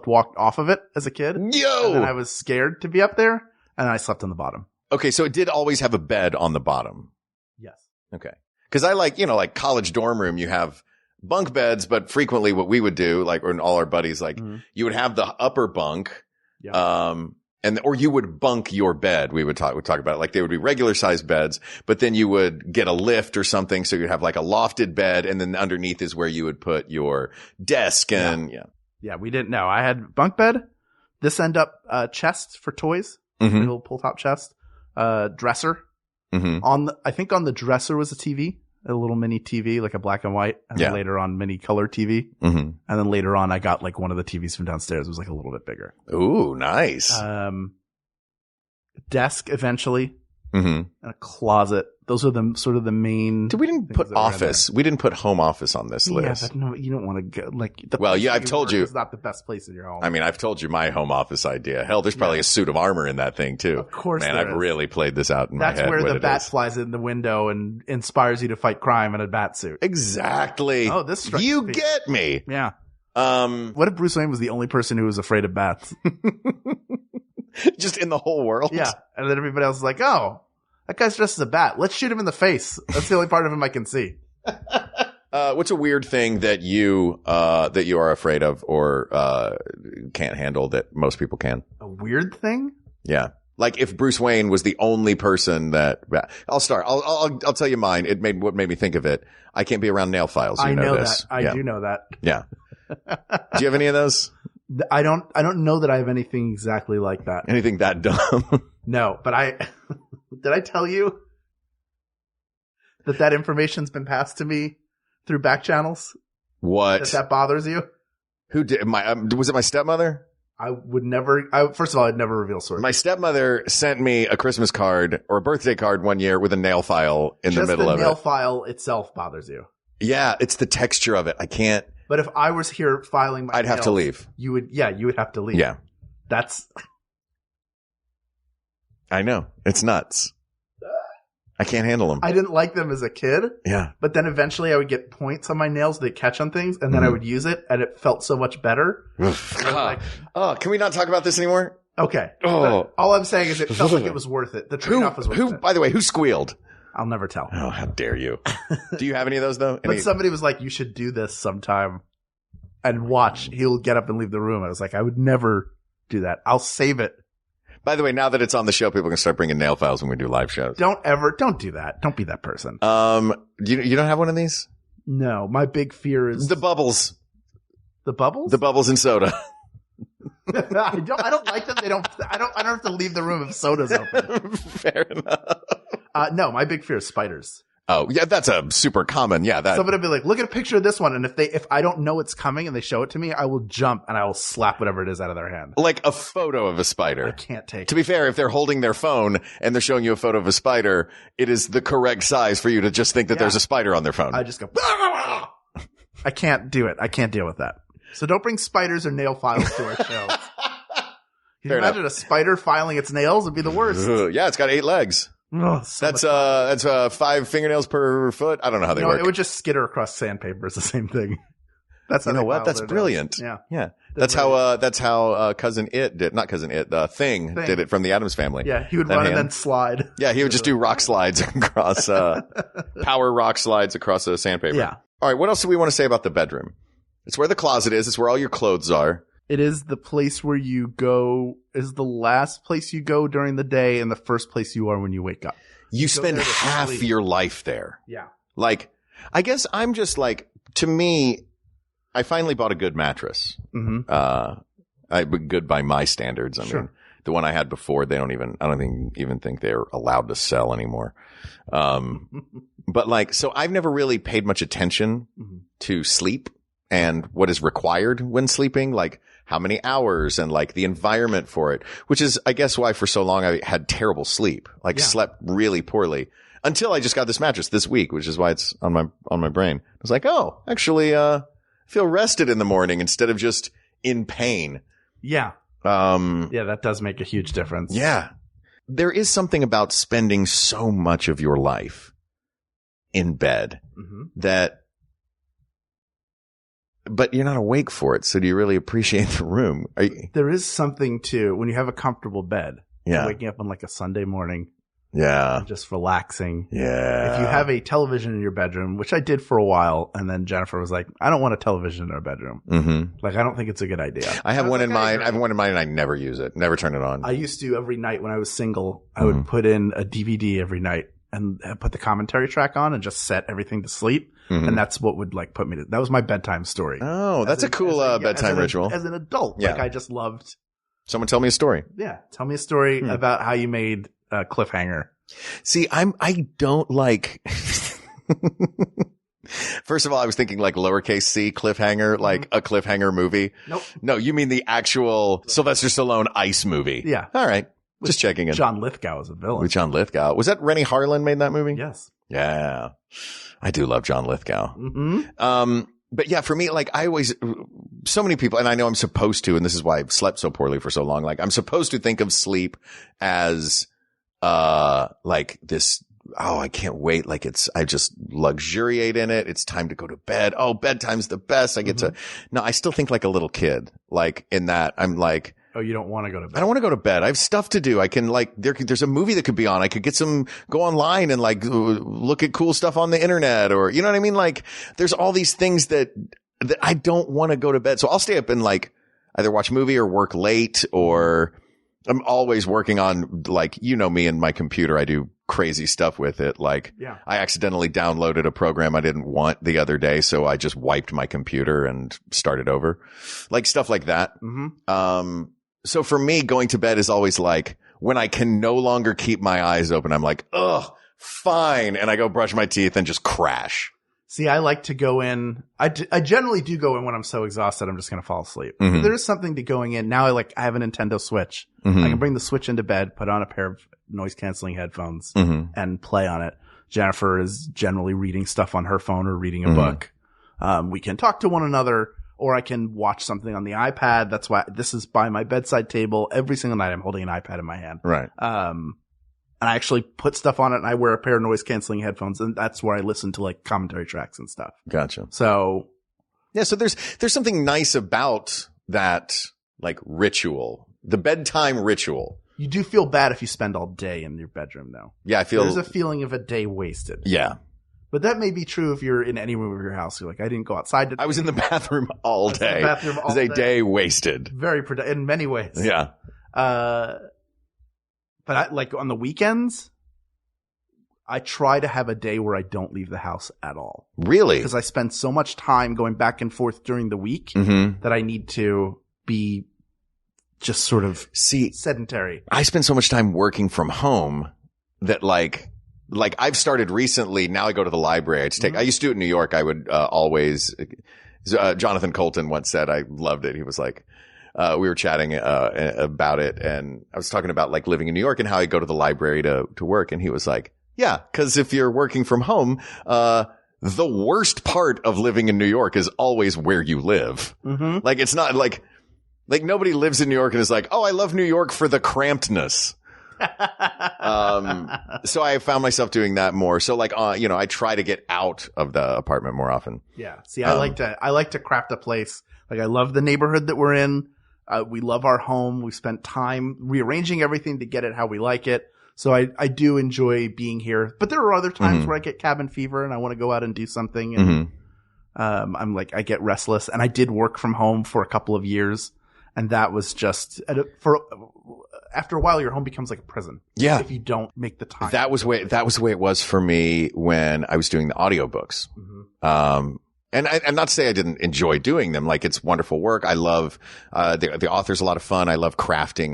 Speaker 1: walked off of it as a kid.
Speaker 2: Yo!
Speaker 1: And then I was scared to be up there, and I slept on the bottom.
Speaker 2: Okay, so it did always have a bed on the bottom.
Speaker 1: Yes.
Speaker 2: Okay. Because I like college dorm room, you have bunk beds, but frequently what we would do, like, or all our buddies, like, you would have the upper bunk, or you would bunk your bed. We would talk about it. Like, they would be regular sized beds, but then you would get a lift or something. So you'd have like a lofted bed, and then underneath is where you would put your desk and
Speaker 1: Yeah, we didn't know. I had bunk bed, this end up, chest for toys, little pull top chest, dresser. I think on the dresser was a TV, a little mini TV, like a black and white, and then later on mini color TV. And then later on I got like one of the TVs from downstairs. It was like a little bit bigger.
Speaker 2: Ooh, nice.
Speaker 1: Desk eventually, and a closet. Those are the sort of the main.
Speaker 2: We didn't put office. We didn't put home office on this list.
Speaker 1: But no, you don't want to go like.
Speaker 2: I've told you
Speaker 1: it's not the best place in your home.
Speaker 2: I mean, I've told you my home office idea. Hell, there's probably a suit of armor in that thing too.
Speaker 1: Of course,
Speaker 2: man, I've really played this out in my head.
Speaker 1: That's where the bat flies in the window and inspires you to fight crime in a bat suit.
Speaker 2: Exactly.
Speaker 1: Oh, this
Speaker 2: you get me.
Speaker 1: Yeah. What if Bruce Wayne was the only person who was afraid of bats?
Speaker 2: Just in the whole world?
Speaker 1: Yeah. And then everybody else is like, oh, that guy's dressed as a bat. Let's shoot him in the face. That's the only part of him I can see.
Speaker 2: What's a weird thing that you are afraid of or can't handle that most people can?
Speaker 1: A weird thing?
Speaker 2: Yeah. Like if Bruce Wayne was the only person that I'll start. I'll tell you mine. What made me think of it. I can't be around nail files.
Speaker 1: I know
Speaker 2: this.
Speaker 1: that. I do know that.
Speaker 2: Yeah. Do you have any of those?
Speaker 1: I don't know that I have anything exactly like that.
Speaker 2: Anything that dumb?
Speaker 1: No, but did I tell you that information's been passed to me through back channels?
Speaker 2: What?
Speaker 1: That bothers you?
Speaker 2: Who did was it my stepmother?
Speaker 1: I would never, first of all, I'd never reveal sources.
Speaker 2: My stepmother sent me a Christmas card or a birthday card one year with a nail file in the middle of it.
Speaker 1: The nail file itself bothers you.
Speaker 2: Yeah, it's the texture of it. I can't.
Speaker 1: But if I was here filing my
Speaker 2: I'd have to leave.
Speaker 1: You would have to leave.
Speaker 2: Yeah. I know. It's nuts. I can't handle them.
Speaker 1: I didn't like them as a kid.
Speaker 2: Yeah.
Speaker 1: But then eventually I would get points on my nails that catch on things, and then I would use it, and it felt so much better.
Speaker 2: Can we not talk about this anymore?
Speaker 1: Okay. But all I'm saying is it felt like it was worth it. The trade-off was worth it.
Speaker 2: By the way, who squealed?
Speaker 1: I'll never tell.
Speaker 2: Oh, how dare you. Do you have any of those, though?
Speaker 1: But somebody was like, you should do this sometime and watch. He'll get up and leave the room. I was like, I would never do that. I'll save it.
Speaker 2: By the way, now that it's on the show, people can start bringing nail files when we do live shows.
Speaker 1: Don't do that. Don't be that person.
Speaker 2: You don't have one of these?
Speaker 1: No. My big fear is
Speaker 2: the bubbles.
Speaker 1: The bubbles?
Speaker 2: The bubbles in soda.
Speaker 1: I don't like them. I don't have to leave the room if soda's open.
Speaker 2: Fair enough.
Speaker 1: No, my big fear is spiders.
Speaker 2: Oh, yeah, that's a super common. Yeah,
Speaker 1: somebody will be like, look at a picture of this one. And if I don't know it's coming and they show it to me, I will jump and I will slap whatever it is out of their hand.
Speaker 2: Like a photo of a spider.
Speaker 1: I can't take it.
Speaker 2: To be fair, if they're holding their phone and they're showing you a photo of a spider, it is the correct size for you to just think that there's a spider on their phone.
Speaker 1: I just go, I can't do it. I can't deal with that. So don't bring spiders or nail files to our shows. Can you imagine a spider filing its nails? It'd be the worst.
Speaker 2: Yeah, it's got 8 legs.
Speaker 1: Oh,
Speaker 2: that's 5 fingernails per foot. I don't know how they work.
Speaker 1: It would just skitter across sandpaper. It's the same thing. That's
Speaker 2: you know what? That's brilliant.
Speaker 1: Nails.
Speaker 2: Yeah. That's how cousin It did. Not cousin It. Thing did it from the Addams Family.
Speaker 1: Yeah, he would run and then slide.
Speaker 2: Yeah, he would just do rock slides across power rock slides across the sandpaper.
Speaker 1: Yeah.
Speaker 2: All right. What else do we want to say about the bedroom? It's where the closet is. It's where all your clothes are.
Speaker 1: It is the place where you go, is the last place you go during the day and the first place you are when you wake up.
Speaker 2: You spend half your life there.
Speaker 1: Yeah.
Speaker 2: Like, I guess I'm just like, to me, I finally bought a good mattress.
Speaker 1: Mm-hmm.
Speaker 2: Good by my standards. I mean, the one I had before, I don't even think they're allowed to sell anymore. But like, so I've never really paid much attention to sleep and what is required when sleeping, like how many hours and like the environment for it, which is, I guess, why for so long I had terrible sleep, slept really poorly until I just got this mattress this week, which is why it's on my brain. I was like, oh, actually, feel rested in the morning instead of just in pain.
Speaker 1: Yeah. Yeah, that does make a huge difference.
Speaker 2: Yeah. There is something about spending so much of your life in bed that but you're not awake for it. So do you really appreciate the room?
Speaker 1: There is something to when you have a comfortable bed.
Speaker 2: Yeah.
Speaker 1: Waking up on like a Sunday morning.
Speaker 2: Yeah.
Speaker 1: And just relaxing.
Speaker 2: Yeah.
Speaker 1: If you have a television in your bedroom, which I did for a while, and then Jennifer was like, I don't want a television in our bedroom.
Speaker 2: Mm-hmm.
Speaker 1: Like, I don't think it's a good idea.
Speaker 2: I have one in mine. I have one in mine and I never use it. Never turn it on.
Speaker 1: I used to every night when I was single, I would put in a DVD every night and put the commentary track on and just set everything to sleep.
Speaker 2: Mm-hmm.
Speaker 1: And that's what would like put me to, that was my bedtime story.
Speaker 2: Oh, that's a cool bedtime ritual.
Speaker 1: As an adult.
Speaker 2: Yeah.
Speaker 1: Like I just loved.
Speaker 2: Someone tell me a story.
Speaker 1: Yeah. Tell me a story about how you made a cliffhanger.
Speaker 2: See, I don't like, first of all, I was thinking like lowercase c cliffhanger, like a cliffhanger movie.
Speaker 1: Nope.
Speaker 2: No, you mean the actual Sylvester Stallone ice movie.
Speaker 1: Yeah.
Speaker 2: All right. Just checking in.
Speaker 1: John Lithgow was a villain.
Speaker 2: With John Lithgow. Was that Rennie Harlan made that movie?
Speaker 1: Yes.
Speaker 2: Yeah. I do love John Lithgow.
Speaker 1: Mm-hmm.
Speaker 2: But yeah, for me, like I always, so many people, and I know I'm supposed to, and this is why I've slept so poorly for so long. Like I'm supposed to think of sleep as, like this, oh, I can't wait. Like I just luxuriate in it. It's time to go to bed. Oh, bedtime's the best. I get to, no, I still think like a little kid, like in that I'm like,
Speaker 1: oh, you don't want to go to bed.
Speaker 2: I don't want to go to bed. I have stuff to do. I can like, there's a movie that could be on. I could go online and like look at cool stuff on the internet or, you know what I mean? Like there's all these things that I don't want to go to bed. So I'll stay up and like either watch a movie or work late, or I'm always working on, like, you know me and my computer. I do crazy stuff with it. Like I accidentally downloaded a program I didn't want the other day. So I just wiped my computer and started over, like stuff like that. So for me, going to bed is always like when I can no longer keep my eyes open, I'm like, ugh, fine. And I go brush my teeth and just crash.
Speaker 1: See, I like to go in. I generally do go in when I'm so exhausted I'm just going to fall asleep. But there is something to going in. Now I have a Nintendo Switch. I can bring the Switch into bed, put on a pair of noise canceling headphones and play on it. Jennifer is generally reading stuff on her phone or reading a book. We can talk to one another, or I can watch something on the iPad. That's why this is by my bedside table. Every single night I'm holding an iPad in my hand.
Speaker 2: Right.
Speaker 1: And I actually put stuff on it and I wear a pair of noise canceling headphones, and that's where I listen to like commentary tracks and stuff.
Speaker 2: Gotcha.
Speaker 1: So
Speaker 2: yeah, so there's something nice about that like ritual, the bedtime ritual.
Speaker 1: You do feel bad if you spend all day in your bedroom though.
Speaker 2: Yeah, I feel
Speaker 1: there's a feeling of a day wasted.
Speaker 2: Yeah.
Speaker 1: But that may be true if you're in any room of your house. You're like, I didn't go outside today.
Speaker 2: I was in the bathroom all day. It was a day wasted.
Speaker 1: Very productive in many ways.
Speaker 2: Yeah.
Speaker 1: But I, like on the weekends, I try to have a day where I don't leave the house at all.
Speaker 2: Really?
Speaker 1: Because I spend so much time going back and forth during the week that I need to be just sort of sedentary.
Speaker 2: I spend so much time working from home that like I've started recently. Now I go to the library. I used to do it in New York. I would always, Jonathan Colton once said, I loved it. He was like, we were chatting about it, and I was talking about like living in New York and how I go to the library to work. And he was like, yeah, because if you're working from home, the worst part of living in New York is always where you live. Like it's not like nobody lives in New York and is like, oh, I love New York for the crampedness. So I found myself doing that more. So like, I try to get out of the apartment more often.
Speaker 1: Yeah. See, I like to craft a place. Like I love the neighborhood that we're in. We love our home. We spent time rearranging everything to get it how we like it. So I do enjoy being here, but there are other times where I get cabin fever and I want to go out and do something. And, I'm like, I get restless, and I did work from home for a couple of years. And that was just after a while, your home becomes like a prison.
Speaker 2: Yeah.
Speaker 1: If you don't make the time.
Speaker 2: That was the way it was for me when I was doing the audiobooks. And not to say I didn't enjoy doing them. Like it's wonderful work. I love, the author's a lot of fun. I love crafting,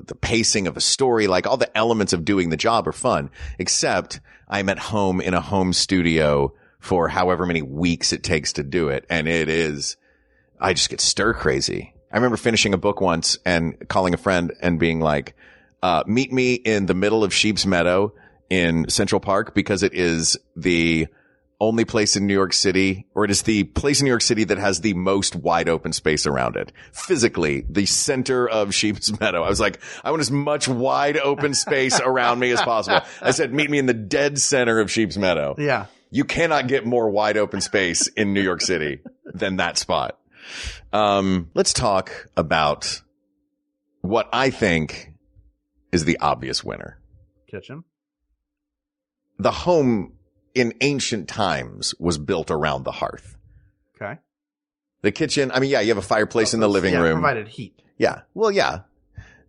Speaker 2: the pacing of a story. Like all the elements of doing the job are fun, except I'm at home in a home studio for however many weeks it takes to do it. And I just get stir crazy. I remember finishing a book once and calling a friend and being like, meet me in the middle of Sheep's Meadow in Central Park, because it is the only place in New York City, or it is the place in New York City that has the most wide open space around it. Physically, the center of Sheep's Meadow. I was like, I want as much wide open space around me as possible. I said, meet me in the dead center of Sheep's Meadow.
Speaker 1: Yeah.
Speaker 2: You cannot get more wide open space in New York City. than that spot. Let's talk about what I think is the obvious winner.
Speaker 1: Kitchen.
Speaker 2: The home in ancient times was built around the hearth.
Speaker 1: Okay.
Speaker 2: The kitchen, I mean, yeah, you have a fireplace in the living room.
Speaker 1: Provided heat.
Speaker 2: Yeah. Well, yeah.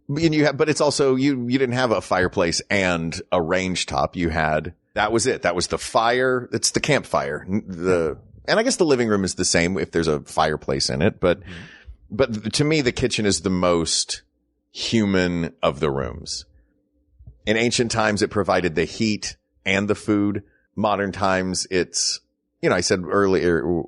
Speaker 2: And but it's also, you didn't have a fireplace and a range top. That was it. That was the fire. It's the campfire. And I guess the living room is the same if there's a fireplace in it. But to me, the kitchen is the most human of the rooms. In ancient times, it provided the heat and the food. Modern times, it's, I said earlier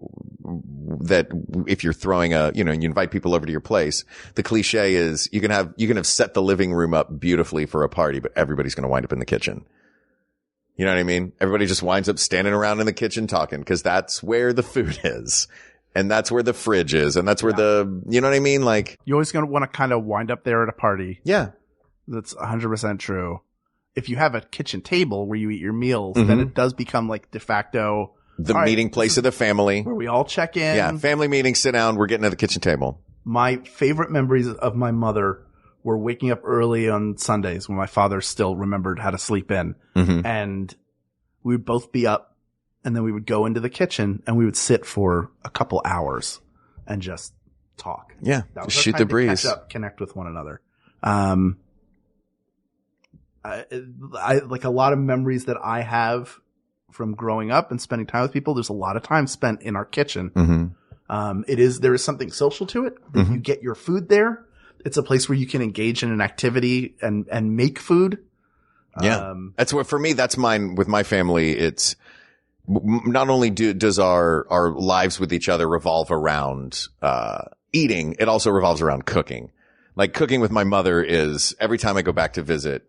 Speaker 2: that if you're throwing and you invite people over to your place, the cliche is you can have set the living room up beautifully for a party, but everybody's going to wind up in the kitchen. You know what I mean? Everybody just winds up standing around in the kitchen talking because that's where the food is. And that's where the fridge is. And that's where you know what I mean? Like,
Speaker 1: you're always going to want to kind of wind up there at a party.
Speaker 2: Yeah.
Speaker 1: That's 100% true. If you have a kitchen table where you eat your meals, then it does become like de facto
Speaker 2: the meeting place of the family.
Speaker 1: Where we all check in.
Speaker 2: Yeah. Family meeting, sit down. We're getting to the kitchen table.
Speaker 1: My favorite memories of my mother were waking up early on Sundays when my father still remembered how to sleep in.
Speaker 2: Mm-hmm.
Speaker 1: And we would both be up and then we would go into the kitchen and we would sit for a couple hours and just talk.
Speaker 2: Yeah.
Speaker 1: That was
Speaker 2: shoot the breeze.
Speaker 1: Catch up, connect with one another. I like a lot of memories that I have from growing up and spending time with people. There's a lot of time spent in our kitchen.
Speaker 2: Mm-hmm.
Speaker 1: There is something social to it. You get your food there. It's a place where you can engage in an activity and make food.
Speaker 2: Yeah. That's what, for me, that's mine with my family. It's not only does our lives with each other revolve around, eating, it also revolves around cooking. Like cooking with my mother is every time I go back to visit,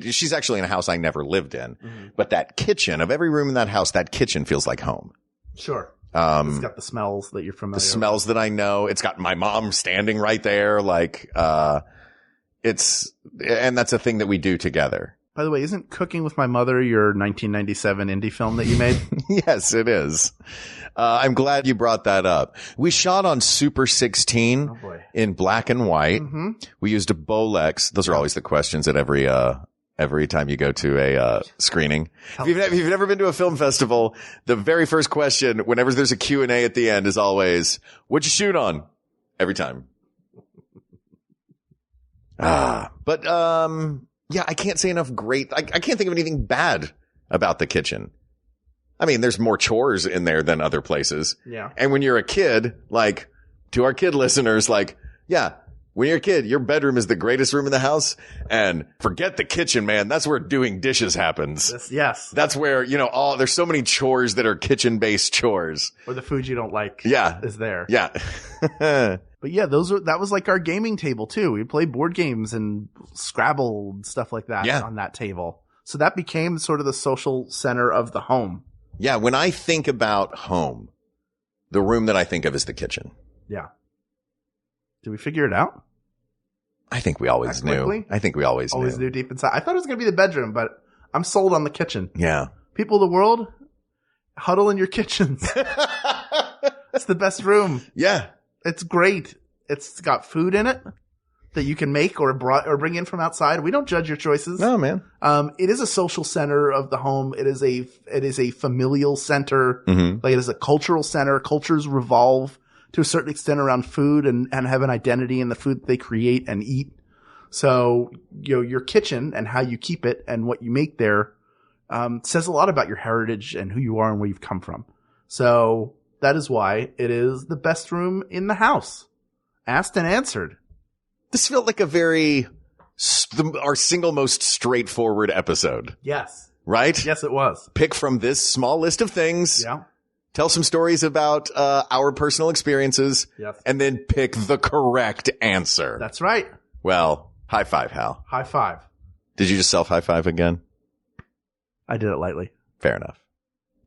Speaker 2: she's actually in a house I never lived in, but that kitchen of every room in that house, that kitchen feels like home.
Speaker 1: Sure. It's got the smells that you're familiar with.
Speaker 2: The smells that I know. It's got my mom standing right there. Like, and that's a thing that we do together.
Speaker 1: By the way, isn't Cooking with My Mother your 1997 indie film that you made?
Speaker 2: Yes, it is. I'm glad you brought that up. We shot on Super 16 in black and white. Mm-hmm. We used a Bolex. Those are always the questions at every time you go to a screening. If you've never been to a film festival, the very first question, whenever there's a Q&A at the end, is always, what'd you shoot on? Every time. Yeah, I can't say enough I can't think of anything bad about the kitchen. I mean, there's more chores in there than other places.
Speaker 1: Yeah.
Speaker 2: And when you're a kid, like, to our kid listeners, like, yeah, when you're a kid, your bedroom is the greatest room in the house. And forget the kitchen, man. That's where doing dishes happens.
Speaker 1: Yes.
Speaker 2: That's where, there's so many chores that are kitchen-based chores.
Speaker 1: Or the food you don't like is there.
Speaker 2: Yeah.
Speaker 1: But yeah, that was like our gaming table too. We'd play board games and Scrabble and stuff like that on that table. So that became sort of the social center of the home.
Speaker 2: Yeah. When I think about home, the room that I think of is the kitchen.
Speaker 1: Yeah. Did we figure it out?
Speaker 2: I think we always knew. I think we always
Speaker 1: knew deep inside. I thought it was going to be the bedroom, but I'm sold on the kitchen.
Speaker 2: Yeah.
Speaker 1: People of the world, huddle in your kitchens. It's the best room.
Speaker 2: Yeah.
Speaker 1: It's great. It's got food in it that you can make or bring in from outside. We don't judge your choices.
Speaker 2: No, man.
Speaker 1: It is a social center of the home. It is a familial center.
Speaker 2: Mm-hmm.
Speaker 1: Like it is a cultural center. Cultures revolve to a certain extent around food and have an identity in the food that they create and eat. So, your kitchen and how you keep it and what you make there, says a lot about your heritage and who you are and where you've come from. So that is why it is the best room in the house. Asked and answered.
Speaker 2: This felt like our single most straightforward episode.
Speaker 1: Yes.
Speaker 2: Right?
Speaker 1: Yes, it was.
Speaker 2: Pick from this small list of things.
Speaker 1: Yeah.
Speaker 2: Tell some stories about our personal experiences.
Speaker 1: Yes.
Speaker 2: And then pick the correct answer.
Speaker 1: That's right.
Speaker 2: Well, high five, Hal.
Speaker 1: High five.
Speaker 2: Did you just self-high five again?
Speaker 1: I did it lightly.
Speaker 2: Fair enough.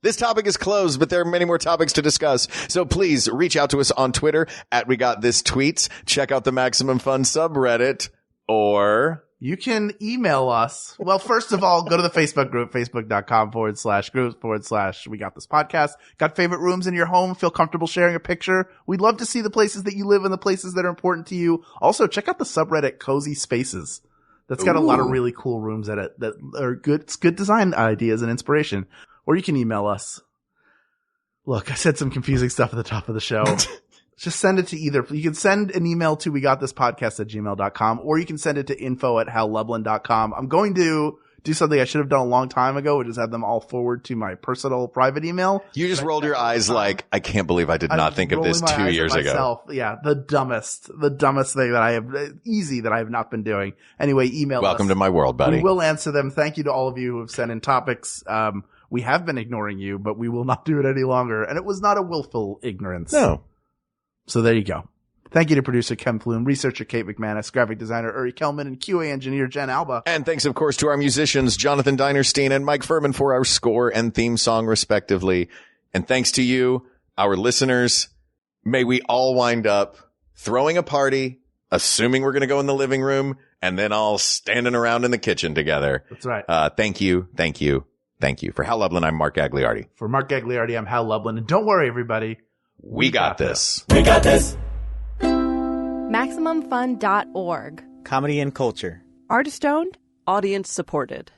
Speaker 2: This topic is closed, but there are many more topics to discuss. So please reach out to us on Twitter @WeGotThisTweets. Check out the Maximum Fun subreddit, or
Speaker 1: You can email us. Well, first of all, go to the Facebook group, facebook.com/groups/ We Got This Podcast. Got favorite rooms in your home? Feel comfortable sharing a picture? We'd love to see the places that you live and the places that are important to you. Also, check out the subreddit Cozy Spaces. That's got a lot of really cool rooms at it that are good. It's good design ideas and inspiration. Or you can email us. Look, I said some confusing stuff at the top of the show. Just send it to either. You can send an email to wegotThisPodcast@gmail.com, or you can send it to info@hallublin.com. I'm going to do something I should have done a long time ago, which is have them all forward to my personal private email.
Speaker 2: You just rolled your eyes like, I can't believe I did not think of this 2 years ago.
Speaker 1: Yeah, the dumbest thing that I have not been doing. Anyway, email us.
Speaker 2: Welcome to my world, buddy.
Speaker 1: We will answer them. Thank you to all of you who have sent in topics. We have been ignoring you, but we will not do it any longer. And it was not a willful ignorance.
Speaker 2: No.
Speaker 1: So there you go. Thank you to producer Ken Flume, researcher Kate McManus, graphic designer Uri Kelman, and QA engineer Jen Alba.
Speaker 2: And thanks, of course, to our musicians, Jonathan Dinerstein and Mike Furman, for our score and theme song, respectively. And thanks to you, our listeners. May we all wind up throwing a party, assuming we're going to go in the living room, and then all standing around in the kitchen together.
Speaker 1: That's right.
Speaker 2: Thank you. Thank you. Thank you. For Hal Lublin, I'm Mark Gagliardi.
Speaker 1: For Mark Gagliardi, I'm Hal Lublin. And don't worry, everybody.
Speaker 2: We got this.
Speaker 4: We got this.
Speaker 11: MaximumFun.org.
Speaker 12: Comedy and culture.
Speaker 8: Artist owned. Audience supported.